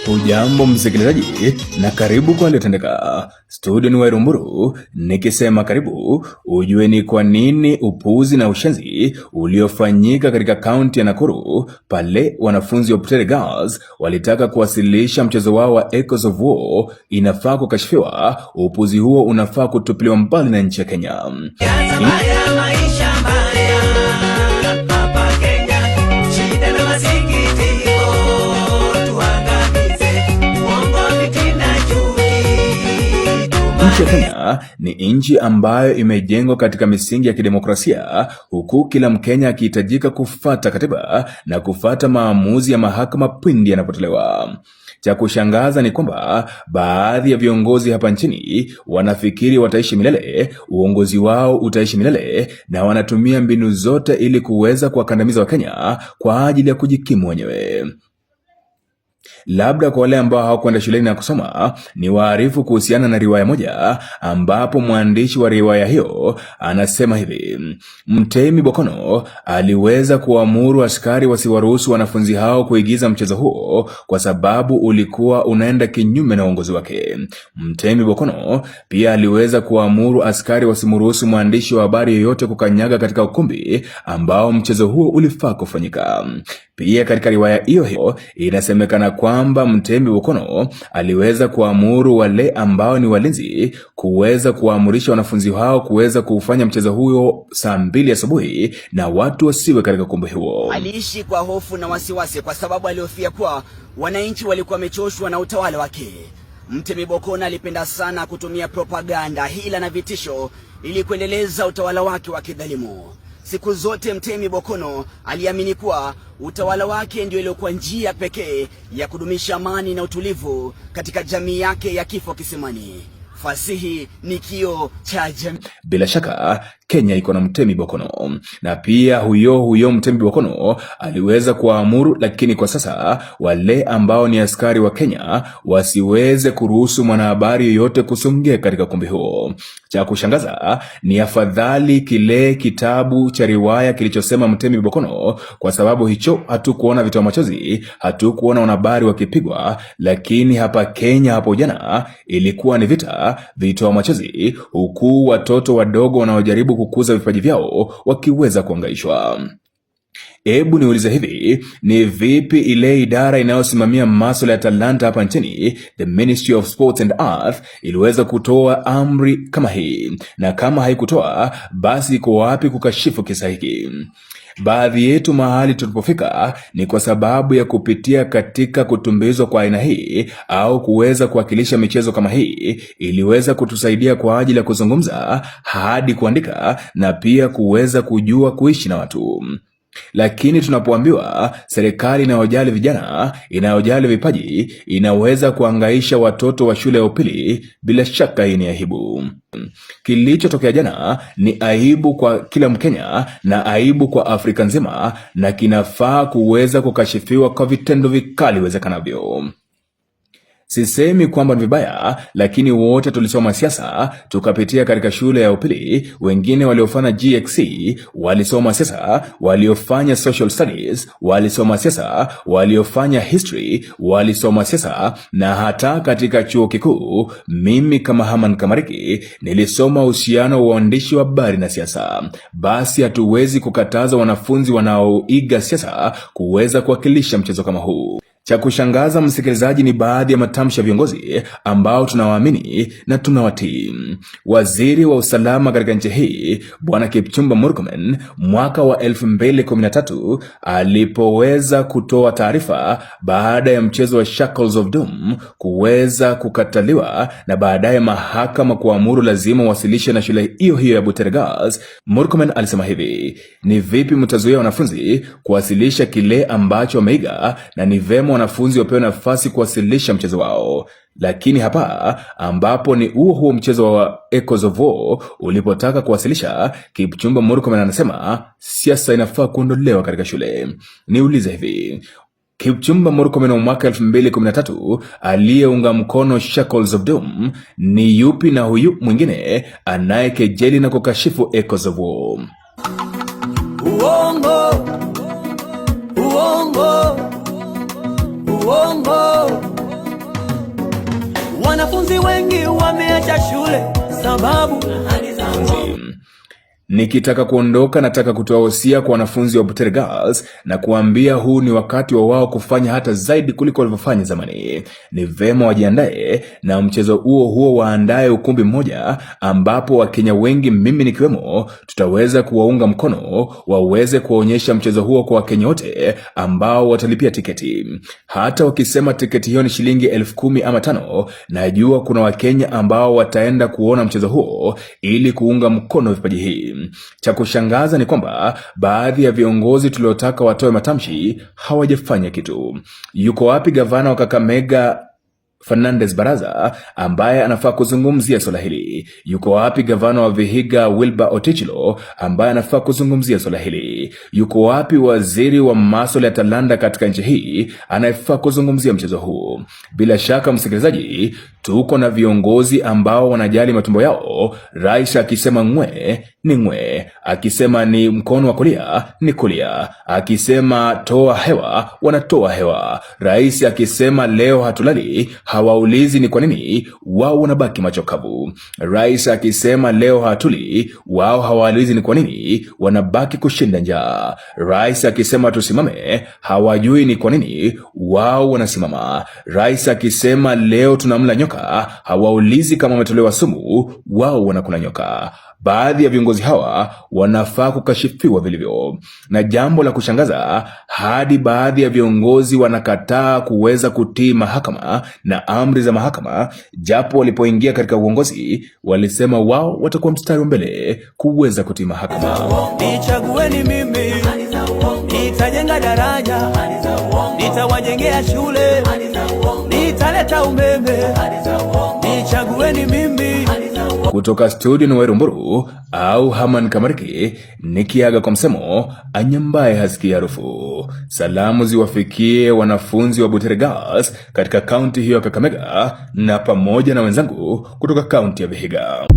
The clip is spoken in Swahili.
Hujambo msikilizaji na karibu kwa Yaliyotendeka. Studio ni Wairumuru, nikisema karibu ujue ni kwa nini upuuzi na ushenzi uliofanyika katika kaunti ya Nakuru pale wanafunzi wa Butere Girls walitaka kuwasilisha mchezo wao wa Echoes of War inafaa kukashifiwa. Upuuzi huo unafaa kutupiliwa mbali na nchi ya Kenya. Nchi ya Kenya ni nchi ambayo imejengwa katika misingi ya kidemokrasia, huku kila Mkenya akihitajika kufata katiba na kufata maamuzi ya mahakama pindi yanapotolewa. Cha kushangaza ni kwamba baadhi ya viongozi hapa nchini wanafikiri wataishi milele, uongozi wao utaishi milele, na wanatumia mbinu zote ili kuweza kuwakandamiza Wakenya kwa ajili ya kujikimu wenyewe. Labda kwa wale ambao hawakwenda shuleni na kusoma, ni waarifu kuhusiana na riwaya moja ambapo mwandishi wa riwaya hiyo anasema hivi: Mtemi Bokono aliweza kuamuru askari wasiwaruhusu wanafunzi hao kuigiza mchezo huo kwa sababu ulikuwa unaenda kinyume na uongozi wake. Mtemi Bokono pia aliweza kuamuru askari wasimruhusu mwandishi wa habari yoyote kukanyaga katika ukumbi ambao mchezo huo ulifaa kufanyika. Pia katika riwaya hiyo inasemekana kwamba Mtemi Bokono aliweza kuamuru wale ambao ni walinzi kuweza kuamurisha wanafunzi hao kuweza kufanya mchezo huo saa 2 asubuhi na watu wasiwe katika ukumbi huo. Aliishi kwa hofu na wasiwasi kwa sababu alihofia kuwa wananchi walikuwa wamechoshwa na utawala wake. Mtemi Bokono alipenda sana kutumia propaganda, hila na vitisho ili kuendeleza utawala wake wa kidhalimu. Siku zote Mtemi Bokono aliamini kuwa utawala wake ndio ilikuwa njia pekee ya kudumisha amani na utulivu katika jamii yake ya kifo kisimani. Fasihi ni kioo cha jamii. Bila shaka Kenya iko na Mtemi Bokono, na pia huyo Mtemi Bokono aliweza kuamuru, lakini kwa sasa wale ambao ni askari wa Kenya wasiweze kuruhusu mwanahabari yoyote kusongea katika kumbi huo. Cha kushangaza ni afadhali kile kitabu cha riwaya kilichosema Mtemi Bokono, kwa sababu hicho hatukuona vitoa machozi, hatukuona wanahabari wakipigwa, lakini hapa Kenya hapo jana ilikuwa ni vitoa machozi, huku watoto wadogo wanaojaribu kukuza vipaji vyao wakiweza kuangaishwa. Hebu niulize hivi, ni vipi ile idara inayosimamia masuala ya talanta hapa nchini, the Ministry of Sports and Arts, iliweza kutoa amri kama hii? Na kama haikutoa, basi iko wapi kukashifu kisa hiki? Baadhi yetu mahali tulipofika ni kwa sababu ya kupitia katika kutumbizwa kwa aina hii au kuweza kuwakilisha michezo kama hii, iliweza kutusaidia kwa ajili ya kuzungumza hadi kuandika na pia kuweza kujua kuishi na watu. Lakini tunapoambiwa serikali inayojali vijana, inayojali vipaji, inaweza kuangaisha watoto wa shule ya upili, bila shaka hii ni aibu. Kilichotokea jana ni aibu kwa kila Mkenya na aibu kwa Afrika nzima, na kinafaa kuweza kukashifiwa kwa vitendo vikali wezekanavyo. Sisemi kwamba ni vibaya, lakini wote tulisoma siasa, tukapitia katika shule ya upili. Wengine waliofanya GXC walisoma siasa, waliofanya social studies walisoma siasa, waliofanya history walisoma siasa, na hata katika chuo kikuu mimi kama Haman Kamariki nilisoma uhusiano wa uandishi wa habari na siasa. Basi hatuwezi kukataza wanafunzi wanaoiga siasa kuweza kuwakilisha mchezo kama huu. Cha kushangaza msikilizaji, ni baadhi ya matamshi ya viongozi ambao tunawaamini na tunawatii. Waziri wa usalama katika nchi hii Bwana Kipchumba Murkomen mwaka wa 2013 alipoweza kutoa taarifa baada ya mchezo wa Shackles of Doom kuweza kukataliwa na baadaye mahakama kuamuru lazima wasilishe na shule hiyo ya Butere Girls, Murkomen alisema hivi: ni vipi mtazuia wanafunzi kuwasilisha kile ambacho wameiga, na ni vema wanafunzi wapewe nafasi kuwasilisha mchezo wao. Lakini hapa ambapo ni huo mchezo wa Echoes of War ulipotaka kuwasilisha, Kipchumba Murkomen anasema siasa inafaa kuondolewa katika shule. Niulize hivi, Kipchumba Murkomen wa mwaka 2013 aliyeunga mkono Shackles of Doom ni yupi na huyu mwingine anayekejeli na kukashifu Echoes of War? Uongo, uongo, uongo, wanafunzi wengi wameacha shule sababu ahadi za uongo. Nikitaka kuondoka, nataka kutoa wosia kwa wanafunzi wa Butere Girls na kuambia huu ni wakati wa wao kufanya hata zaidi kuliko walivyofanya zamani. Ni vema wajiandae na mchezo huo waandae ukumbi mmoja ambapo Wakenya wengi, mimi nikiwemo, tutaweza kuwaunga mkono waweze kuonyesha mchezo huo kwa Wakenya wote ambao watalipia tiketi. Hata wakisema tiketi hiyo ni shilingi 10,000 ama 5, najua kuna Wakenya ambao wataenda kuona mchezo huo ili kuunga mkono vipaji hii. Cha kushangaza ni kwamba baadhi ya viongozi tuliotaka watoe matamshi hawajafanya kitu. Yuko wapi gavana wa Kakamega Fernandez Baraza ambaye anafaa kuzungumzia swala hili? Yuko wapi gavana wa Vihiga Wilbur Otichilo ambaye anafaa kuzungumzia swala hili? Yuko wapi waziri wa masuala ya talanta katika nchi hii anayefaa kuzungumzia mchezo huu? Bila shaka msikilizaji, tuko na viongozi ambao wanajali matumbo yao. Rais akisema ngwe ni ngwe, akisema ni mkono wa kulia ni kulia, akisema toa hewa wanatoa hewa. Rais akisema leo hatulali, hawaulizi ni kwa nini, wao wanabaki macho kavu. Rais akisema leo hatuli, wao hawaulizi ni kwa nini, wanabaki kushinda njaa. Rais akisema tusimame, hawajui ni kwa nini, wao wanasimama. Rais akisema leo tunamla nyoka, hawaulizi kama ametolewa sumu, wao wanakula nyoka. Baadhi ya viongozi hawa wanafaa kukashifiwa vilivyo. Na jambo la kushangaza, hadi baadhi ya viongozi wanakataa kuweza kutii mahakama na amri za mahakama, japo walipoingia katika uongozi walisema wao watakuwa mstari wa mbele kuweza kutii mahakama. Nichagueni mimi, nitajenga daraja, nitawajengea shule, nitaleta umeme. Nichagueni mimi. Kutoka studio ni Warumburu au Haman Kamariki, nikiaga kwa msemo anyambaye hasikii harufu. Salamu ziwafikie wanafunzi wa Butere Girls katika kaunti hiyo ya Kakamega na pamoja na wenzangu kutoka kaunti ya Vihiga.